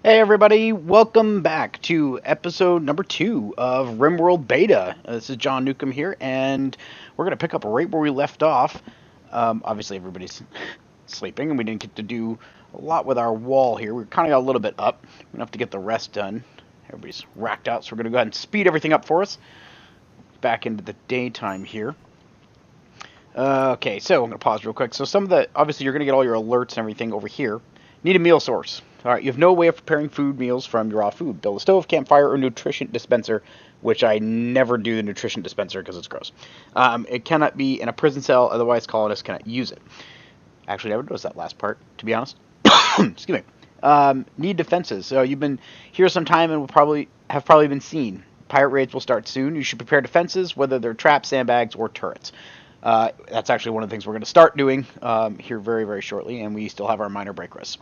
Hey everybody, welcome back to episode number 2 of RimWorld Beta. This is John Newcomb here, and we're going to pick up right where we left off. Obviously everybody's sleeping, and we didn't get to do a lot with our wall here. We kind of got a little bit up. We're going to have to get the rest done. Everybody's racked out, so we're going to go ahead and speed everything up for us. Back into the daytime here. Okay, so I'm going to pause real quick. So obviously you're going to get all your alerts and everything over here. Need a meal source. Alright, you have no way of preparing meals from your raw food. Build a stove, campfire, or nutrition dispenser, which I never do the nutrition dispenser because it's gross. It cannot be in a prison cell, otherwise colonists cannot use it. Actually, I never noticed that last part, to be honest. Excuse me. Need defenses. So you've been here some time and will probably been seen. Pirate raids will start soon. You should prepare defenses, whether they're traps, sandbags, or turrets. That's actually one of the things we're going to start doing here very, very shortly, and we still have our minor break risks.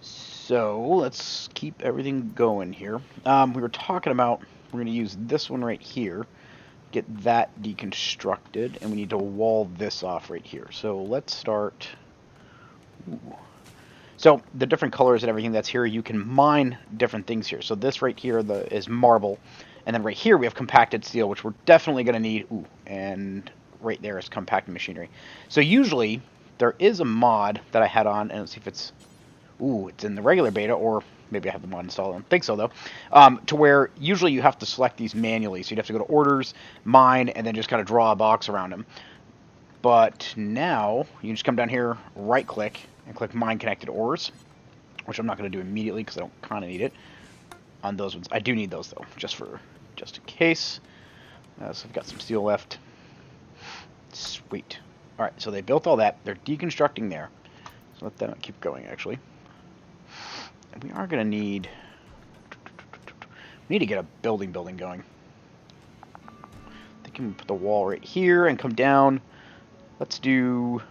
So let's keep everything going here. We were talking about we're going to use this one right here, get that deconstructed, and we need to wall this off right here. So let's start. Ooh. So the different colors and everything that's here, you can mine different things here. So this right here is marble, and then right here we have compacted steel, which we're definitely going to need. Ooh, and right there is compacted machinery. So usually there is a mod that I had on, and let's see if it's. Ooh, it's in the regular beta, or maybe I have the mod installed. I don't think so, though. To where usually you have to select these manually. So you'd have to go to Orders, Mine, and then just kind of draw a box around them. But now, you can just come down here, right-click, and click Mine Connected Ores, which I'm not going to do immediately because I don't kind of need it on those ones. I do need those, though, just in case. So I've got some steel left. Sweet. All right, so they built all that. They're deconstructing there. So let that keep going, actually. We are going to need to get a building going. They can put the wall right here and come down. Let's do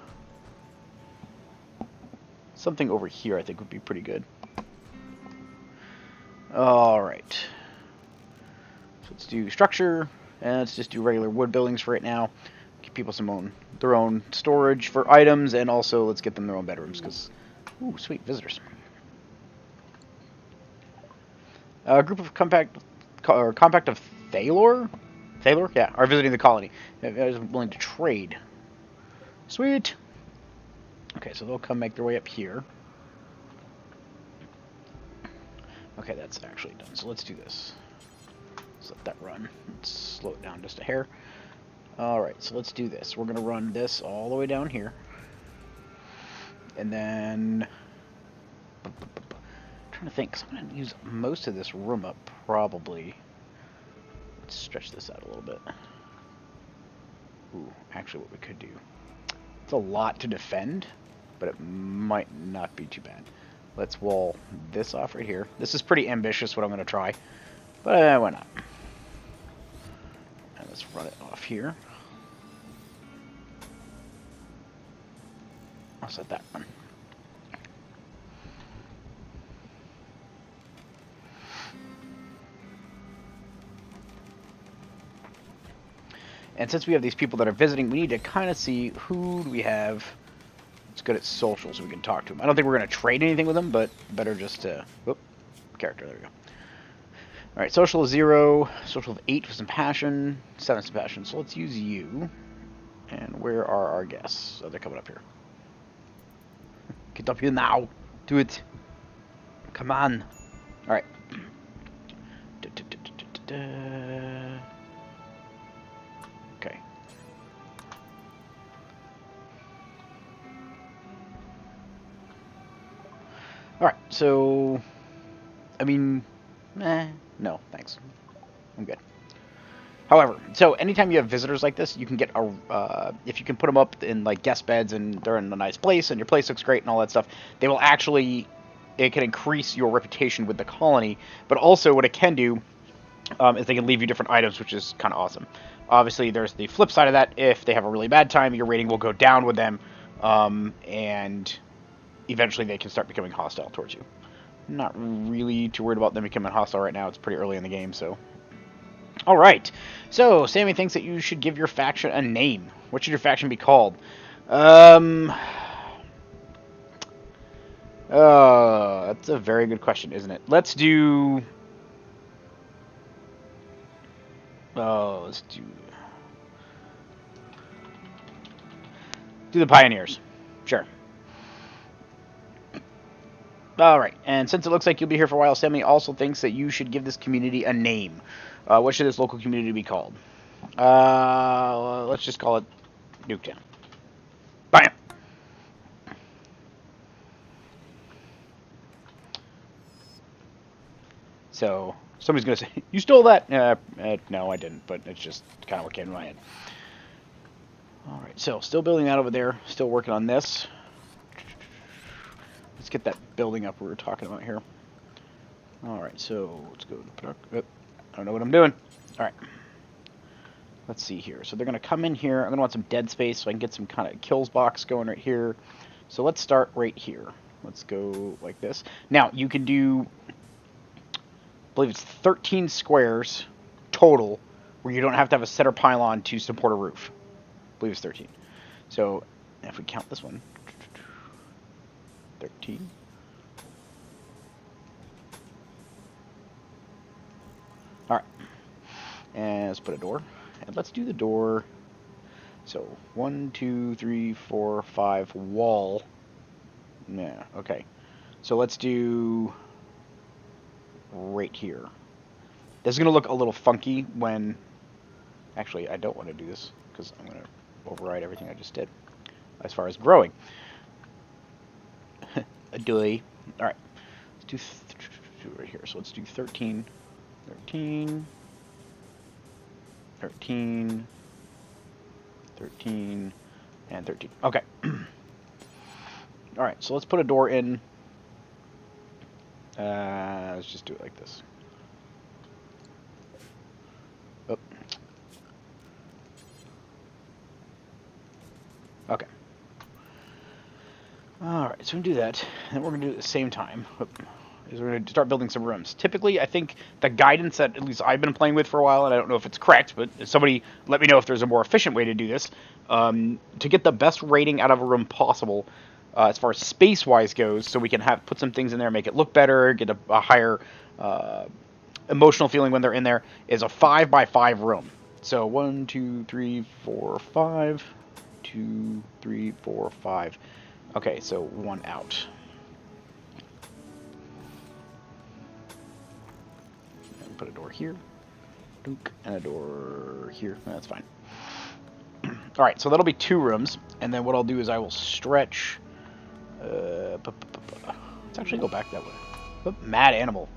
something over here. I think would be pretty good. All right. So let's do structure, and let's just do regular wood buildings for right now. Give people their own storage for items, and also let's get them their own bedrooms because, ooh, sweet visitors. A group of compact of Thalor, yeah, are visiting the colony. Is willing to trade. Sweet. Okay, so they'll come make their way up here. Okay, that's actually done. So let's do this. Let's let that run. Let's slow it down just a hair. All right, so let's do this. We're gonna run this all the way down here, and then. Trying to think, because I'm going to use most of this room up, probably. Let's stretch this out a little bit. Ooh, actually what we could do. It's a lot to defend, but it might not be too bad. Let's wall this off right here. This is pretty ambitious what I'm going to try, but why not? And let's run it off here. I'll set that one. And since we have these people that are visiting, we need to kind of see who do we have that's good at social so we can talk to them. I don't think we're going to trade anything with them, but better just to... Whoop. Character, there we go. Alright, social is 0. Social of 8 with some passion. 7 some passion. So let's use you. And where are our guests? Oh, they're coming up here. Get up here now. Do it. Come on. Alright. Okay. Alright, so... I mean... no, thanks. I'm good. However, so anytime you have visitors like this, you can get if you can put them up in like guest beds and they're in a nice place and your place looks great and all that stuff, they will actually... It can increase your reputation with the colony, but also what it can do is they can leave you different items, which is kind of awesome. Obviously, there's the flip side of that. If they have a really bad time, your rating will go down with them, and eventually they can start becoming hostile towards you. I'm not really too worried about them becoming hostile right now. It's pretty early in the game, so... Alright, so Sammy thinks that you should give your faction a name. What should your faction be called? That's a very good question, isn't it? Let's do... let's do the Pioneers. Sure. Alright, and since it looks like you'll be here for a while, Sammy also thinks that you should give this community a name. What should this local community be called? Let's just call it Nuketown. Bam! So, somebody's going to say, you stole that! No, I didn't, but it's just kind of what came to my head. Alright, so, still building that over there. Still working on this. Let's get that building up we were talking about here. Alright, so, let's go to product. I don't know what I'm doing. Alright. Let's see here. So they're going to come in here. I'm going to want some dead space so I can get some kind of kills box going right here. So let's start right here. Let's go like this. Now, you can do, I believe it's 13 squares total where you don't have to have a center pylon to support a roof. I believe it's 13. So if we count this one, 13. All right. And let's put a door. And let's do the door. So 1, 2, 3, 4, 5 wall. Yeah, okay. So let's do right here. This is going to look a little funky when... Actually, I don't want to do this because I'm going to override everything I just did as far as growing. A doy. All right. Let's do right here. So let's do 13, 13, 13, 13, and 13. Okay. Alright, so let's put a door in. Let's just do it like this. Oh. Okay. Alright, so we can do that. And we're going to do it at the same time. Is we're going to start building some rooms. Typically, I think the guidance that at least I've been playing with for a while, and I don't know if it's correct, but somebody let me know if there's a more efficient way to do this. To get the best rating out of a room possible, as far as space-wise goes, so we can put some things in there, make it look better, get a higher emotional feeling when they're in there, is a 5 by 5 room. So 1, 2, 3, 4, 5. 2, 3, 4, 5. Okay, so 1 out. Put a door here, and a door here. That's fine. All right, so that'll be 2 rooms, and then what I'll do is I will stretch. Let's actually go back that way. Oh, mad animal.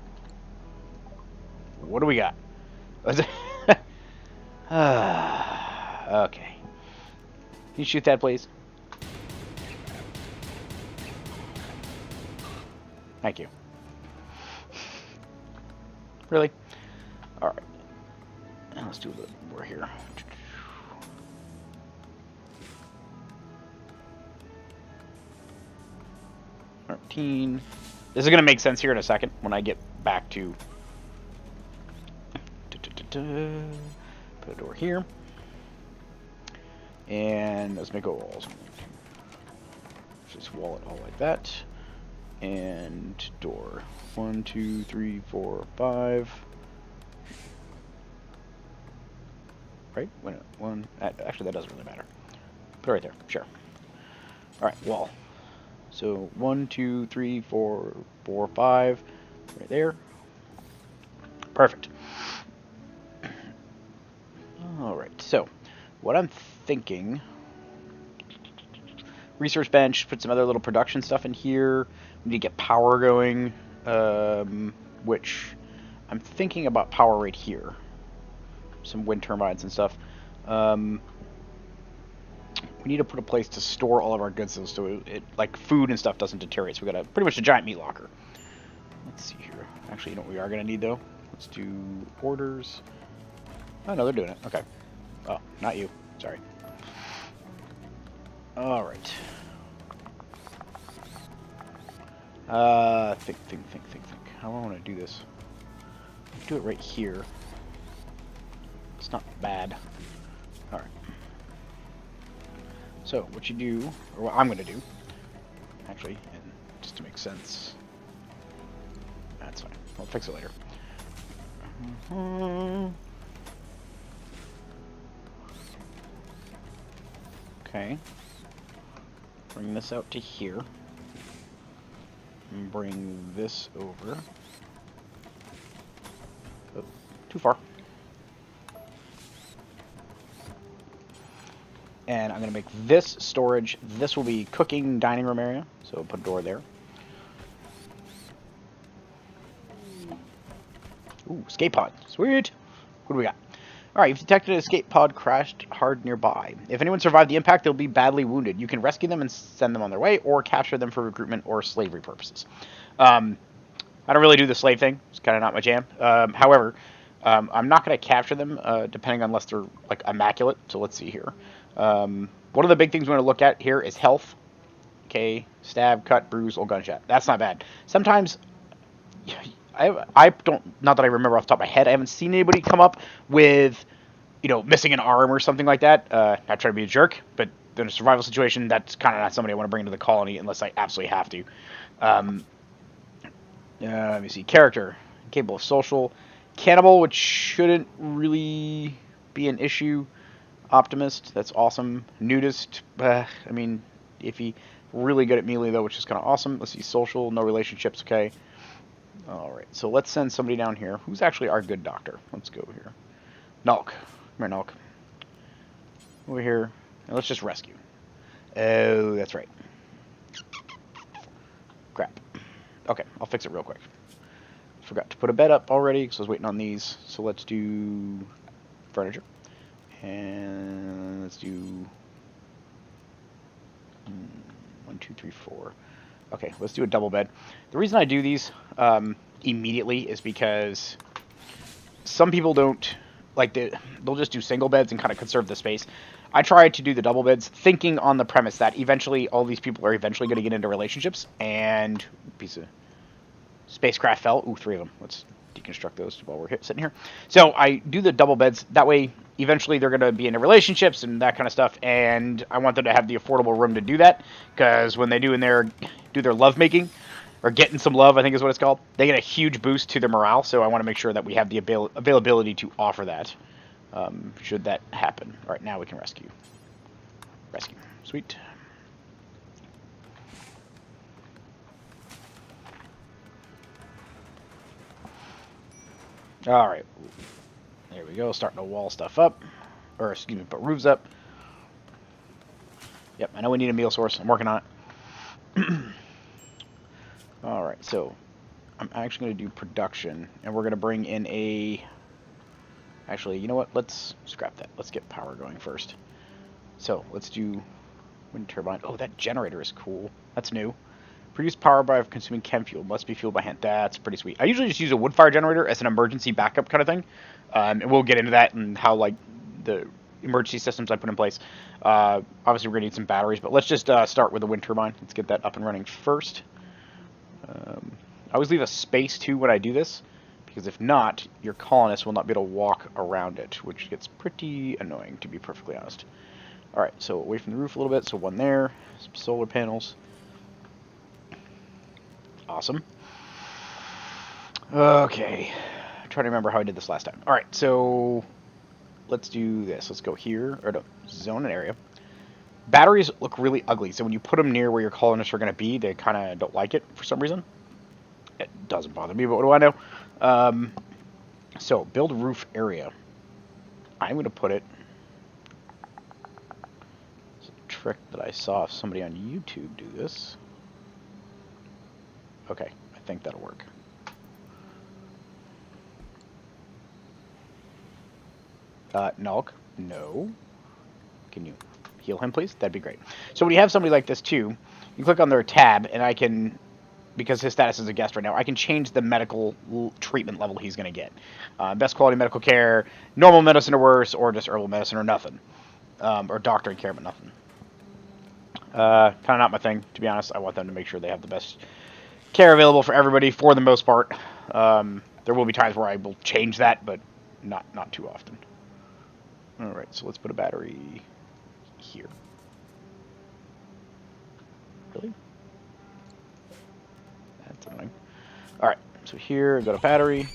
What do we got? Okay. Can you shoot that, please? Thank you. Really? Alright. Let's do a little more here. This is going to make sense here in a second when I get back to... Put a door here. And let's make a wall. Just wall it all like that. And door. 1, 2, 3, 4, 5. Right? One. Actually, that doesn't really matter. Put it right there. Sure. All right. Wall. So 1, 2, 3, 4, 4, 5. Right there. Perfect. All right. So, what I'm thinking. Research bench. Put some other little production stuff in here. We need to get power going, which I'm thinking about power right here. Some wind turbines and stuff. We need to put a place to store all of our goods so it like food and stuff doesn't deteriorate. So we got pretty much a giant meat locker. Let's see here. Actually, you know what we are going to need though? Let's do orders. Oh no, they're doing it. Okay. Oh, not you. Sorry. All right. Think. How do I want to do this? Do it right here. It's not bad. All right. So what you do, or what I'm going to do, actually, and just to make sense. That's fine. I'll fix it later. Okay. Bring this out to here. And bring this over. Oh, too far. And I'm going to make this storage. This will be cooking dining room area. So put a door there. Ooh, escape pod. Sweet. What do we got? Alright, you've detected an escape pod crashed hard nearby. If anyone survived the impact, they'll be badly wounded. You can rescue them and send them on their way, or capture them for recruitment or slavery purposes. I don't really do the slave thing. It's kind of not my jam. However, I'm not going to capture them, depending on unless they're like immaculate. So let's see here. One of the big things we want to look at here is health. Okay, stab, cut, bruise, or gunshot. That's not bad. Sometimes I don't, not that I remember off the top of my head, I haven't seen anybody come up with, you know, missing an arm or something like that. Not trying to be a jerk, but in a survival situation, that's kind of not somebody I want to bring into the colony unless I absolutely have to. Let me see. Character. Capable of social. Cannibal, which shouldn't really be an issue. Optimist. That's awesome. Nudist. I mean, iffy. Really good at melee, though, which is kind of awesome. Let's see. Social. No relationships. Okay. Alright, so let's send somebody down here. Who's actually our good doctor? Let's go here. Nulk. Come here, Nulk. Over here. And let's just rescue. Oh, that's right. Crap. Okay, I'll fix it real quick. Forgot to put a bed up already because I was waiting on these. So let's do furniture. And let's do 1, 2, 3, 4. Okay, let's do a double bed. The reason I do these immediately is because some people don't, like, they'll just do single beds and kind of conserve the space. I try to do the double beds thinking on the premise that eventually all these people are eventually going to get into relationships, and piece of spacecraft fell. Ooh, 3 of them. Let's deconstruct those while we're sitting here. So I do the double beds. That way, eventually they're going to be into relationships and that kind of stuff, and I want them to have the affordable room to do that, because when they do their lovemaking, or getting some love, I think is what it's called, they get a huge boost to their morale, so I want to make sure that we have the availability to offer that, should that happen. Alright, now we can rescue. Rescue. Sweet. Alright. There we go, starting to wall stuff up. Or, excuse me, put roofs up. Yep, I know we need a meal source. I'm working on it. Alright, so I'm actually going to do production, and we're going to bring in a... Actually, you know what? Let's scrap that. Let's get power going first. So, let's do wind turbine. Oh, that generator is cool. That's new. Produce power by consuming chem fuel. Must be fueled by hand. That's pretty sweet. I usually just use a wood fire generator as an emergency backup kind of thing. And we'll get into that and how, like, the emergency systems I put in place. Obviously, we're going to need some batteries, but let's just start with the wind turbine. Let's get that up and running first. I always leave a space, too, when I do this, because if not, your colonists will not be able to walk around it, which gets pretty annoying, to be perfectly honest. Alright, so away from the roof a little bit, so one there, some solar panels. Awesome. Okay, I'm trying to remember how I did this last time. Alright, so let's do this. Let's go here, or no, zone an area. Batteries look really ugly, so when you put them near where your colonists are going to be, they kind of don't like it for some reason. It doesn't bother me, but what do I know? So, build roof area. I'm going to put it... It's a trick that I saw somebody on YouTube do this. Okay, I think that'll work. Nulk, no. Can you heal him, please? That'd be great. So when you have somebody like this, too, you click on their tab, and I can... Because his status is a guest right now, I can change the medical treatment level he's going to get. Best quality medical care, normal medicine or worse, or just herbal medicine or nothing. Or doctoring care, but nothing. Kind of not my thing, to be honest. I want them to make sure they have the best care available for everybody, for the most part. There will be times where I will change that, but not too often. Alright, so let's put a battery here. Really? annoying. All right, so here, go to battery.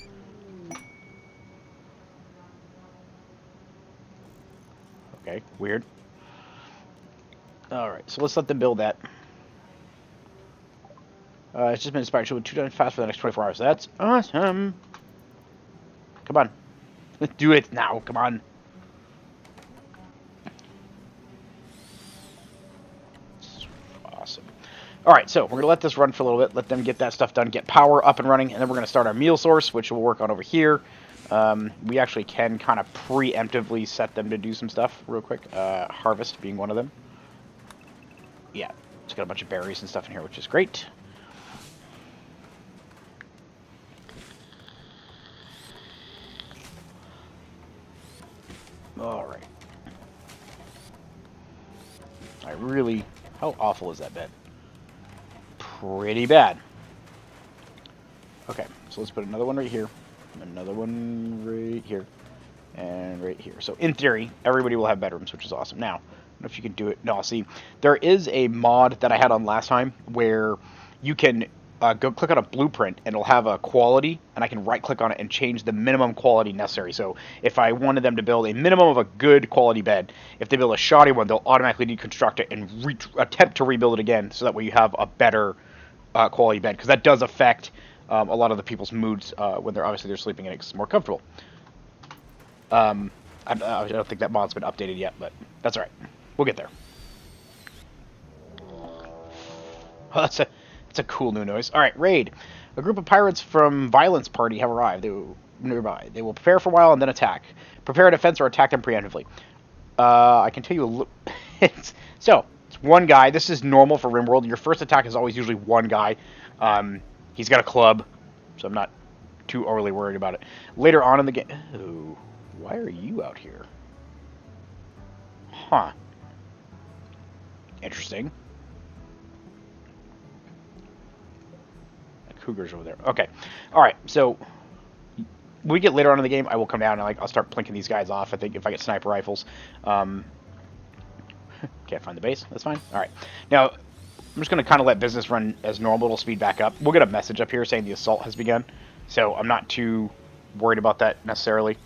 Okay, weird. All right, so let's let them build that. It's just been inspired to 2 times fast for the next 24 hours. That's awesome. Come on. Do it now. Come on. Awesome. All right, so we're going to let this run for a little bit, let them get that stuff done, get power up and running, and then we're going to start our meal source, which we'll work on over here. We actually can kind of preemptively set them to do some stuff real quick. Harvest being one of them. Yeah, it's got a bunch of berries and stuff in here, which is great. All right. How awful is that bed? Pretty bad. Okay, so let's put another one right here, another one right here, and right here. So in theory, everybody will have bedrooms, which is awesome. Now, I don't know if you can do it. No, see, there is a mod that I had on last time where you can go click on a blueprint and it'll have a quality, and I can right-click on it and change the minimum quality necessary. So if I wanted them to build a minimum of a good quality bed, if they build a shoddy one, they'll automatically deconstruct it and attempt to rebuild it again, so that way you have a better quality bed, because that does affect a lot of the people's moods when they're sleeping in it, 'cause it's more comfortable. I don't think that mod's been updated yet, but that's all right. We'll get there. Oh, that's a cool new noise. All right, raid. A group of pirates from Violence Party have arrived nearby. They will prepare for a while and then attack. Prepare a defense or attack them preemptively. I can tell you a little... So, it's one guy. This is normal for RimWorld. Your first attack is always usually one guy. He's got a club, so I'm not too overly worried about it. Later on in the game... Oh, why are you out here? Huh. Interesting. The cougar's over there. Okay. Alright, so... we get later on in the game, I will come down and I'll start plinking these guys off, I think, if I get sniper rifles. Can't find the base. That's fine. Alright. Now, I'm just going to kind of let business run as normal. It'll speed back up. We'll get a message up here saying the assault has begun. So I'm not too worried about that necessarily.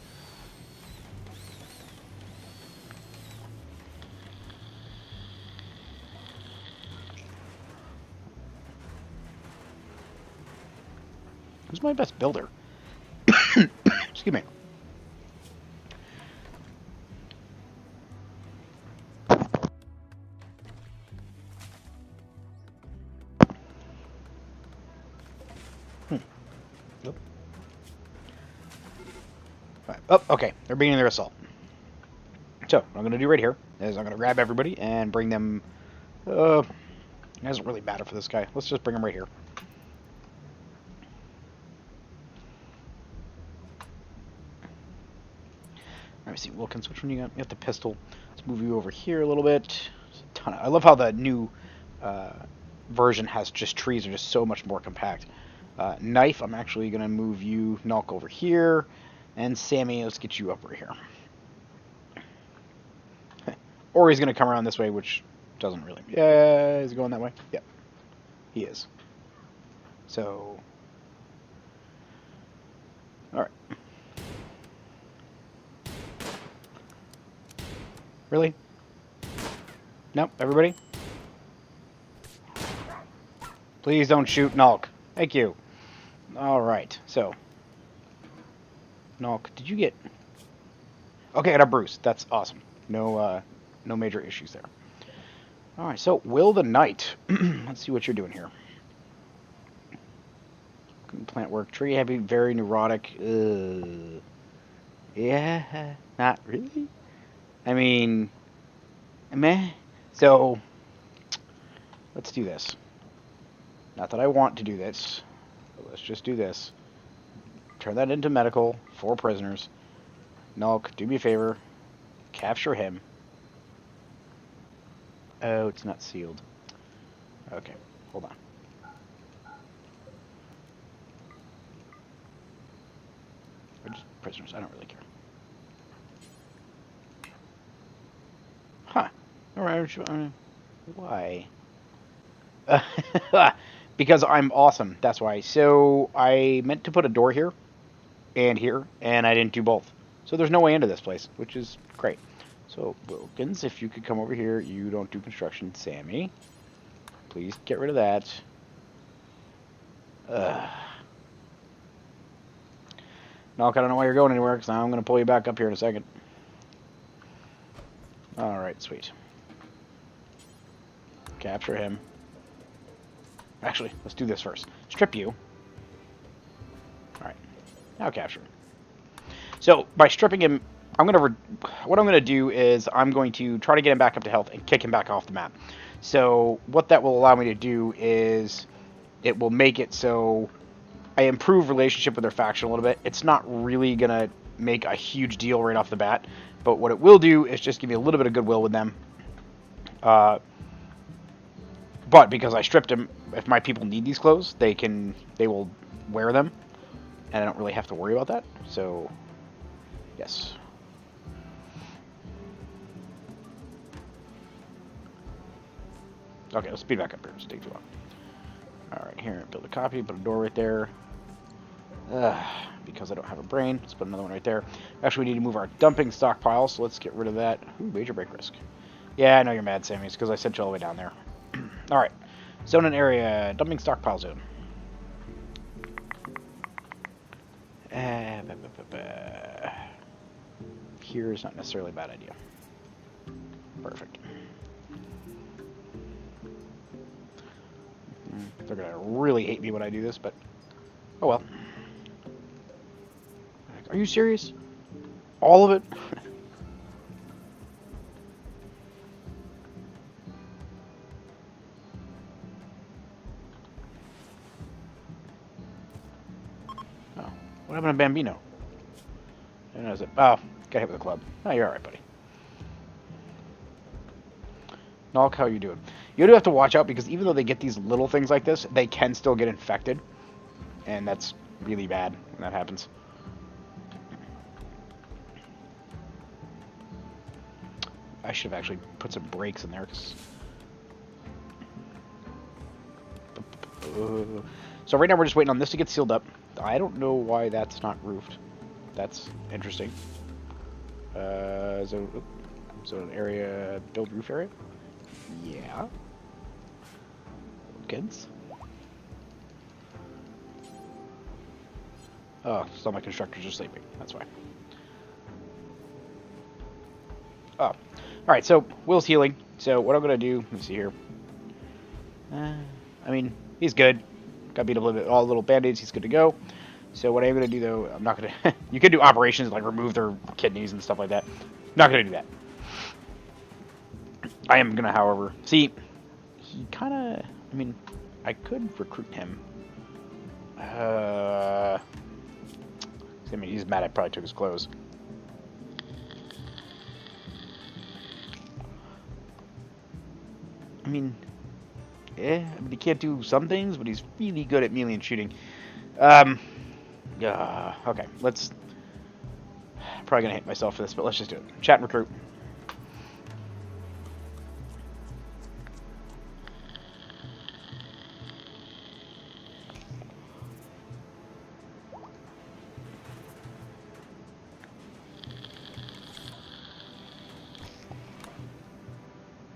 Who's my best builder? Excuse me. Nope. Right. Oh, okay. They're beginning their assault. So, what I'm going to do right here is I'm going to grab everybody and bring them... it doesn't really matter for this guy. Let's just bring him right here. Let me see, Wilkins, which one you got? You got the pistol. Let's move you over here a little bit. I love how the new version has just trees are just so much more compact. Knife, I'm actually going to move you, Nulk, over here. And Sammy, let's get you up right here. Or he's going to come around this way, which doesn't really... Yeah, is he going that way? Yep. He is. So... Alright. Really? Nope, everybody? Please don't shoot Nulk. Thank you. Alright, so... Nulk, did you get... Okay, I got a Bruce. That's awesome. No major issues there. Alright, so Will the Knight. Let's see what you're doing here. Plant work. Tree heavy, very neurotic. Yeah, not really. I mean, meh. So, let's do this. Not that I want to do this, but let's just do this. Turn that into medical. 4 prisoners. Nulk, do me a favor. Capture him. Oh, it's not sealed. Okay, hold on. Or just prisoners, I don't really care. Huh. Alright, why? Because I'm awesome. That's why. So I meant to put a door here and here, and I didn't do both. So there's no way into this place, which is great. So Wilkins, if you could come over here. You don't do construction. Sammy, please get rid of that. No, I don't know why you're going anywhere, because I'm going to pull you back up here in a second. Alright, sweet. Capture him. Actually, let's do this first. Strip you. Alright. Now capture him. So, by stripping him, what I'm going to do is I'm going to try to get him back up to health and kick him back off the map. So, what that will allow me to do is it will make it so I improve relationship with their faction a little bit. It's not really going to make a huge deal right off the bat, but what it will do is just give me a little bit of goodwill with them. But because I stripped him, if my people need these clothes, they will wear them, and I don't really have to worry about that. So, yes. Okay, let's speed back up here. It's taking too long. Alright, here, build a copy, put a door right there. Because I don't have a brain, let's put another one right there. Actually, we need to move our dumping stockpile, so let's get rid of that. Ooh, major break risk. Yeah, I know you're mad, Sammy. It's because I sent you all the way down there. Alright, zone and area, dumping stockpile zone. Here is not necessarily a bad idea. Perfect. They're going to really hate me when I do this, but oh well. Are you serious? All of it? Oh, what happened to Bambino? I know it. Oh, got hit with a club. Oh, you're alright, buddy. Nulk, how are you doing? You do have to watch out because even though they get these little things like this, they can still get infected. And that's really bad when that happens. I should have actually put some brakes in there. So right now we're just waiting on this to get sealed up. I don't know why that's not roofed. That's interesting. So an area, build roof area? Yeah. Kids? Oh, so my constructors are sleeping. That's why. Oh. Alright, so Will's healing. So what I'm going to do, let me see here. I mean, he's good. Got beat up a little bit, all little band-aids, he's good to go. So what I'm going to do, though, I'm not going to... You could do operations, like remove their kidneys and stuff like that. Not going to do that. I am going to, however... See, he kind of... I mean, I could recruit him. I mean, he's mad I probably took his clothes. I mean, I mean, he can't do some things, but he's really good at melee and shooting. Okay, let's... Probably gonna hate myself for this, but let's just do it. Chat and recruit.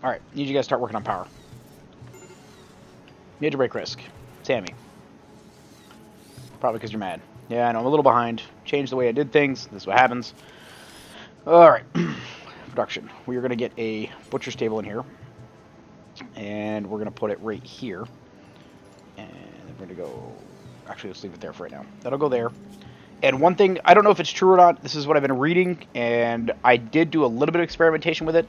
Alright, need you guys to start working on power. Major break risk. Sammy. Probably because you're mad. Yeah, I know, I'm a little behind. Changed the way I did things. This is what happens. Alright. Production. We are going to get a butcher's table in here. And we're going to put it right here. And we're going to go... Actually, let's leave it there for right now. That'll go there. And one thing, I don't know if it's true or not. This is what I've been reading. And I did do a little bit of experimentation with it.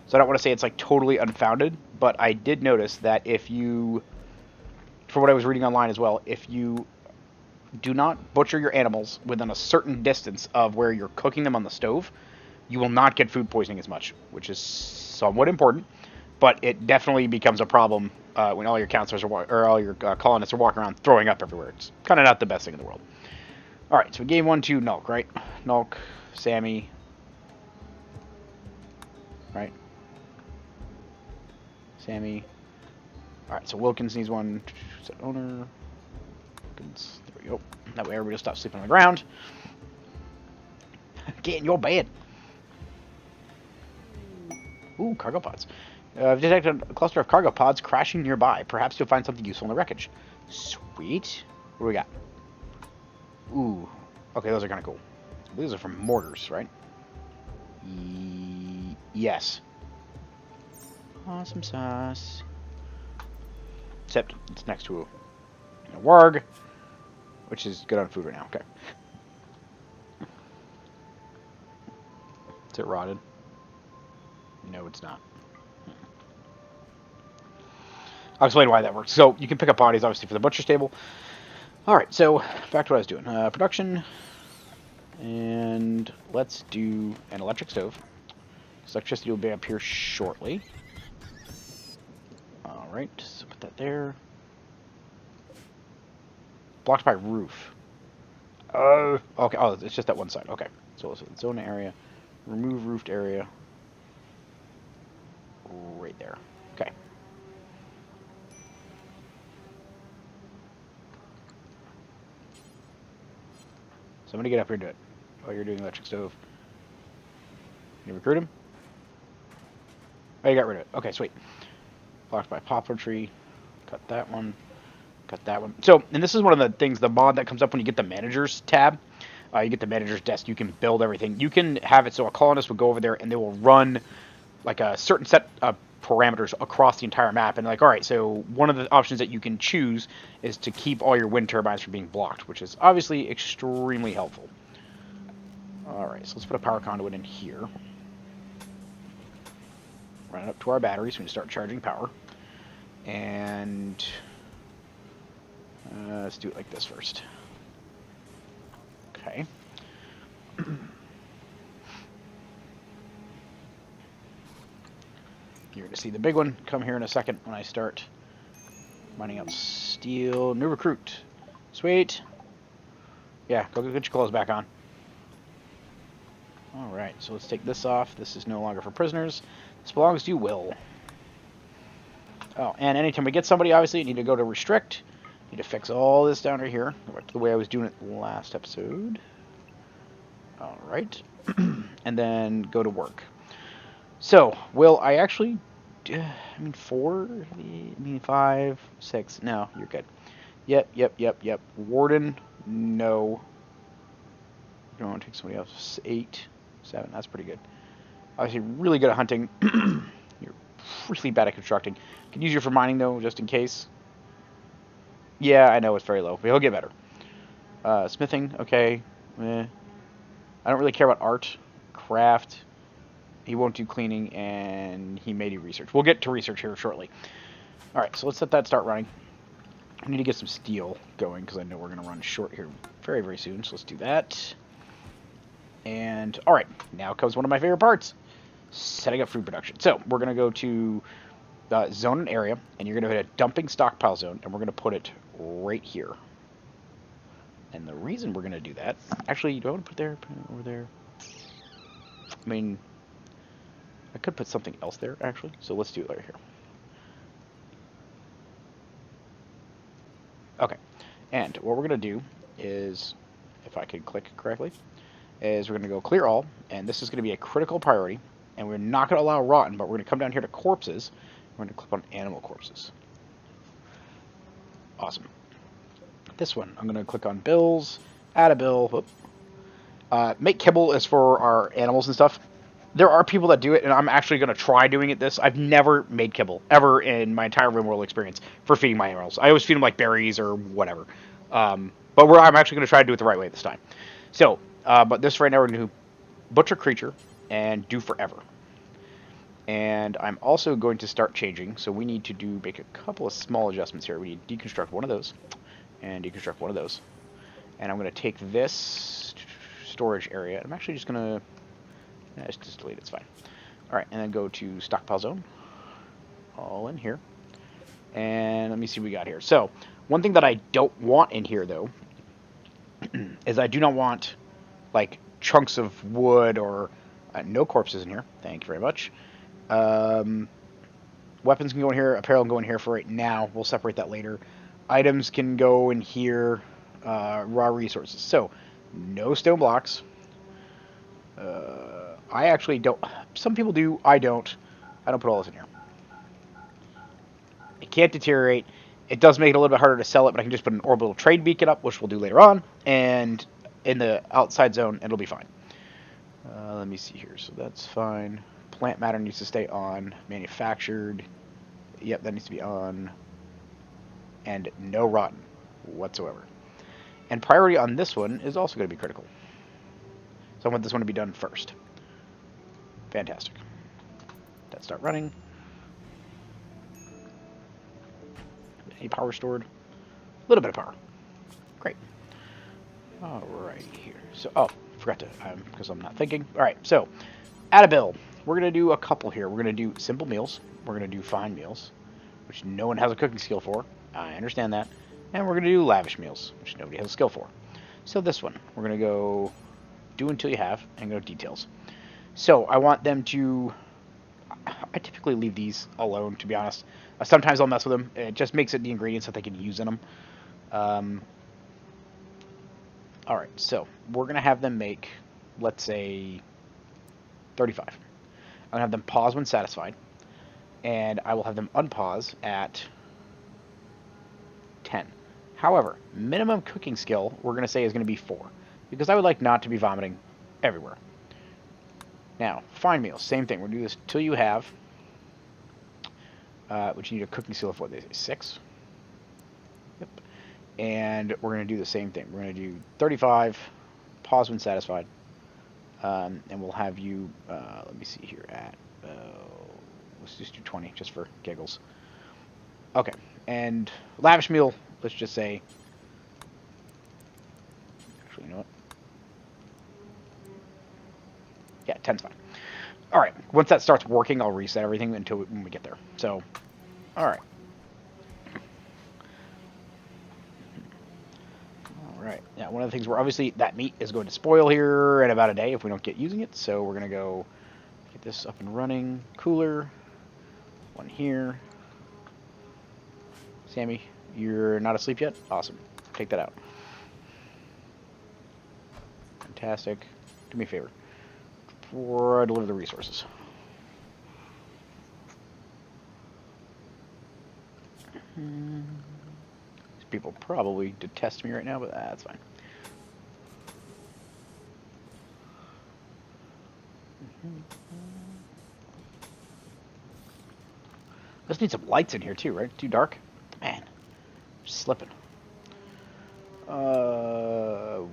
So I don't want to say it's like totally unfounded, but I did notice that if you, for what I was reading online as well, if you do not butcher your animals within a certain distance of where you're cooking them on the stove, you will not get food poisoning as much, which is somewhat important, but it definitely becomes a problem when all your counselors are or all your colonists are walking around throwing up everywhere. It's kind of not the best thing in the world. All right, so we gave one to Nulk, right? Nulk, Sammy, right? Sammy. Alright, so Wilkins needs one. Set owner. There we go. That way everybody will stop sleeping on the ground. Get in your bed. Ooh, cargo pods. I've detected a cluster of cargo pods crashing nearby. Perhaps you'll find something useful in the wreckage. Sweet. What do we got? Ooh. Okay, those are kind of cool. These are from mortars, right? Yes. Awesome sauce. Except it's next to a warg, which is good on food right now. Okay. Is it rotted? No, it's not. I'll explain why that works. So you can pick up bodies, obviously, for the butcher stable. All right, so back to what I was doing. Production, and let's do an electric stove. So electricity will be up here shortly. All right, so put that there. Blocked by roof. Okay. Oh, it's just that one side. Okay. So zone area, remove roofed area. Right there. Okay. Somebody get up here and do it. Oh, you're doing electric stove. Can you recruit him? Oh, you got rid of it. Okay, sweet. Blocked by poplar tree. Cut that one. Cut that one. So, and this is one of the things, the mod that comes up when you get the managers tab. You get the manager's desk. You can build everything. You can have it so a colonist will go over there and they will run like a certain set of parameters across the entire map. And like, all right, so one of the options that you can choose is to keep all your wind turbines from being blocked, which is obviously extremely helpful. All right, so let's put a power conduit in here. Run it up to our batteries when we start charging power. And let's do it like this first. Okay. You're going to see the big one come here in a second when I start mining out steel. New recruit. Sweet. Yeah, go get your clothes back on. Alright, so let's take this off. This is no longer for prisoners. This belongs to you, Will. Oh, and anytime we get somebody, obviously, you need to go to restrict. You need to fix all this down right here. Go back to the way I was doing it last episode. Alright. And then go to work. So, Will, I actually... I mean, 4? I mean, 5, 6. No, you're good. Yep. Warden, no. You don't want to take somebody else. 8, 7. That's pretty good. Obviously, really good at hunting. You're really bad at constructing. Can use you for mining, though, just in case. Yeah, I know it's very low, but he'll get better. Smithing, okay. I don't really care about art. Craft. He won't do cleaning, and he may do research. We'll get to research here shortly. Alright, so let's let that start running. I need to get some steel going, because I know we're going to run short here very, very soon. So let's do that. And, alright, now comes one of my favorite parts. Setting up food production. So, we're going to go to zone and area, and you're going to hit a dumping stockpile zone, and we're going to put it right here. And the reason we're going to do that... Actually, do I want to put it there? Put it over there? I mean... I could put something else there, actually. So let's do it right here. Okay. And what we're going to do is, if I can click correctly, is we're going to go clear all. And this is going to be a critical priority. And we're not going to allow rotten, but we're going to come down here to corpses. We're going to click on animal corpses. Awesome. This one, I'm going to click on bills, add a bill. Whoop. Make kibble is for our animals and stuff. There are people that do it, and I'm actually going to try doing it this. I've never made kibble, ever in my entire RimWorld experience, for feeding my animals. I always feed them like berries or whatever. But I'm actually going to try to do it the right way this time. So, but this right now we're going to do butcher creature and do forever. And I'm also going to start changing, so we need to make a couple of small adjustments here. We need to deconstruct one of those, and deconstruct one of those. And I'm going to take this storage area, I'm actually just going to... just delete it, it's fine. Alright, and then go to stockpile zone. All in here. And let me see what we got here. So, one thing that I don't want in here, though, is I do not want, like, chunks of wood or... no corpses in here. Thank you very much. Weapons can go in here. Apparel can go in here for right now. We'll separate that later. items can go in here, raw resources. So, no stone blocks. I actually don't. Some people do. I don't. I don't put all this in here. It can't deteriorate. It does make it a little bit harder to sell it, but I can just put an orbital trade beacon up, which we'll do later on, and in the outside zone, it'll be fine. Let me see here. So that's fine. Plant matter needs to stay on. Manufactured. Yep, that needs to be on. And no rotten whatsoever. And priority on this one is also going to be critical. So I want this one to be done first. Fantastic. Let's start running. Any power stored? A little bit of power. Great. All right, here. So, oh, forgot to, because I'm not thinking. All right, so, add a bill. We're going to do a couple here. We're going to do simple meals. We're going to do fine meals, which no one has a cooking skill for. I understand that. And we're going to do lavish meals, which nobody has a skill for. So this one, we're going to go do until you have, and go details. So I want them to, I typically leave these alone, to be honest. Sometimes I'll mess with them. It just makes it the ingredients that they can use in them. All right, so we're going to have them make, let's say, 35. I'm going to have them pause when satisfied, and I will have them unpause at 10. However, minimum cooking skill, we're going to say, is going to be 4, because I would like not to be vomiting everywhere. Now, fine meals, same thing. We're going to do this till you have, which you need a cooking skill of what they say, 6. Yep. And we're going to do the same thing. We're going to do 35, pause when satisfied, and we'll have you, let me see here, at, let's just do 20, just for giggles. Okay, and lavish meal, let's just say, actually, you know what? Yeah, 10's fine. All right, once that starts working, I'll reset everything until when we get there. So, all right. All right, now one of the things where obviously that meat is going to spoil here in about a day if we don't get using it. So we're going to go get this up and running. Cooler, one here. Sammy, you're not asleep yet? Awesome. Take that out. Fantastic. Do me a favor. Before I deliver the resources. These people probably detest me right now, but that's fine. Let's need some lights in here too, right? Too dark? Man, slipping. Oh,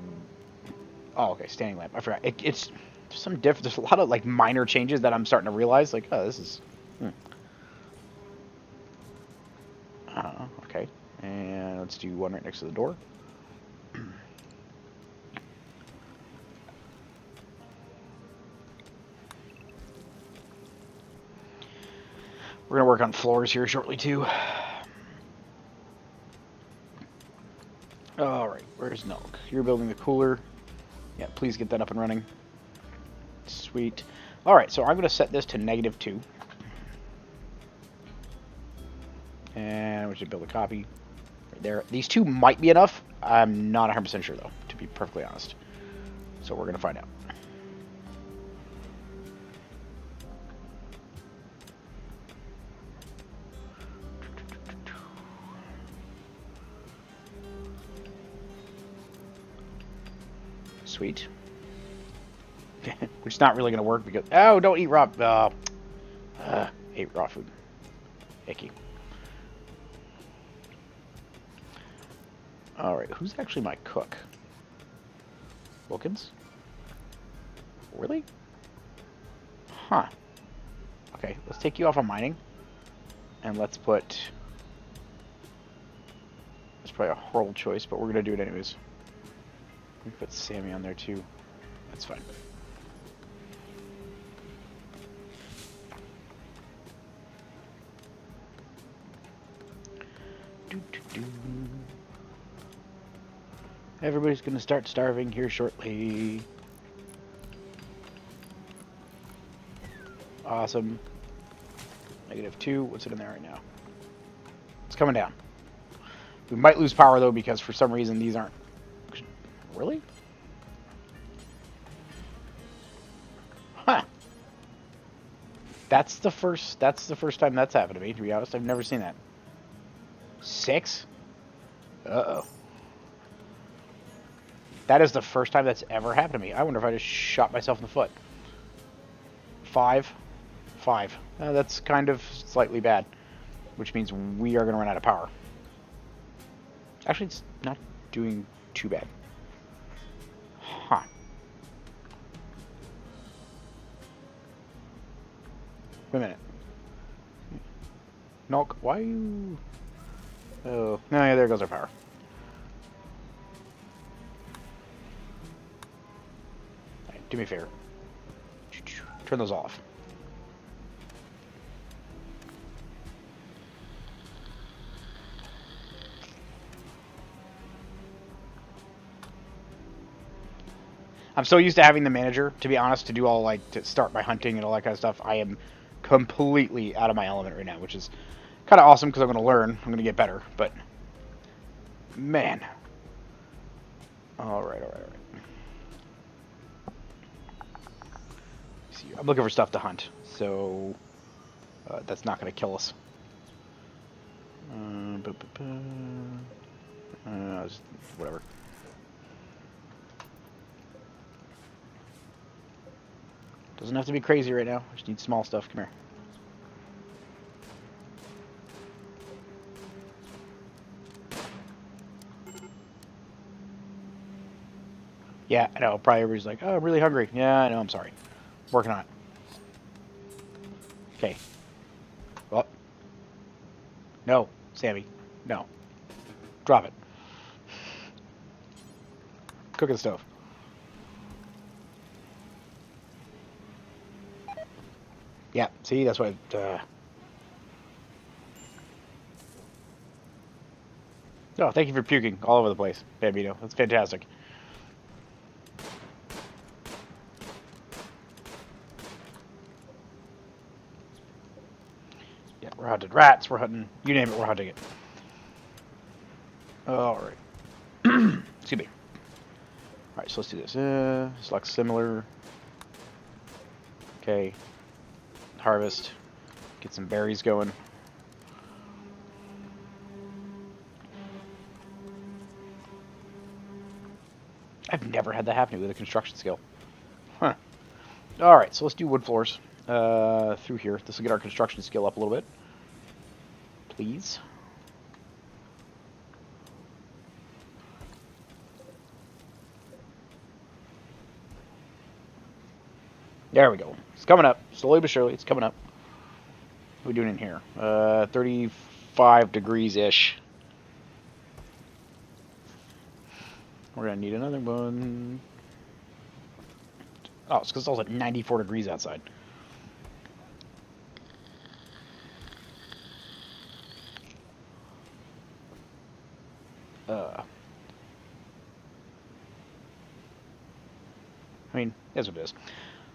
okay, standing lamp. I forgot. It's some different. There's a lot of like minor changes that I'm starting to realize. Like, oh, this is. Okay, and let's do one right next to the door. We're gonna work on floors here shortly too. Alright, where's Nelk? You're building the cooler. Yeah, please get that up and running. Sweet. Alright, so I'm going to set this to -2. And we should build a copy right there. These 2 might be enough. I'm not 100% sure, though, to be perfectly honest. So we're going to find out. Sweet. Which is not really going to work because... Oh, don't eat raw... ate raw food. Icky. Alright, who's actually my cook? Wilkins? Really? Huh. Okay, let's take you off of mining. And let's put... It's probably a horrible choice, but we're going to do it anyways. We can put Sammy on there too. That's fine. Everybody's going to start starving here shortly. Awesome. -2. What's it in there right now? It's coming down. We might lose power, though, because for some reason these aren't... Really? Huh. That's the first time that's happened to me, to be honest. I've never seen that. 6? Uh-oh. That is the first time that's ever happened to me. I wonder if I just shot myself in the foot. 5? 5. That's kind of slightly bad, which means we are going to run out of power. Actually, it's not doing too bad. Huh. Wait a minute. Nulk, why are you... Oh, no, yeah, there goes our power. Alright, do me a favor. Turn those off. I'm so used to having the manager, to be honest, to do all, like, to start my hunting and all that kind of stuff. I am completely out of my element right now, which is kind of awesome because I'm going to learn. I'm going to get better, but... Man. Alright. See, I'm looking for stuff to hunt, so... that's not going to kill us. Whatever. Doesn't have to be crazy right now. I just need small stuff. Come here. Yeah, I know. Probably everybody's like, oh, I'm really hungry. Yeah, I know. I'm sorry. Working on it. Okay. Well. No, Sammy. No. Drop it. Cook in the stove. Yeah, see, that's what... Oh, thank you for puking all over the place, Bambino. That's fantastic. Yeah, we're hunting rats, we're hunting... You name it, we're hunting it. Alright. Excuse me. Alright, so let's do this. Select similar. Okay. Harvest. Get some berries going. I've never had that happen with a construction skill. Huh. Alright, so let's do wood floors through here. This will get our construction skill up a little bit. Please. There we go. It's coming up. Slowly but surely, it's coming up. What are we doing in here? 35 degrees-ish. We're going to need another one. Oh, it's because it's also 94 degrees outside. I mean, that's what it is.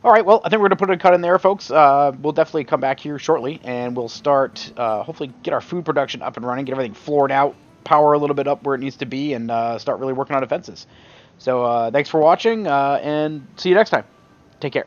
All right, well, I think we're going to put a cut in there, folks. We'll definitely come back here shortly, and we'll start, hopefully, get our food production up and running, get everything floored out, power a little bit up where it needs to be, and start really working on defenses. So thanks for watching, and see you next time. Take care.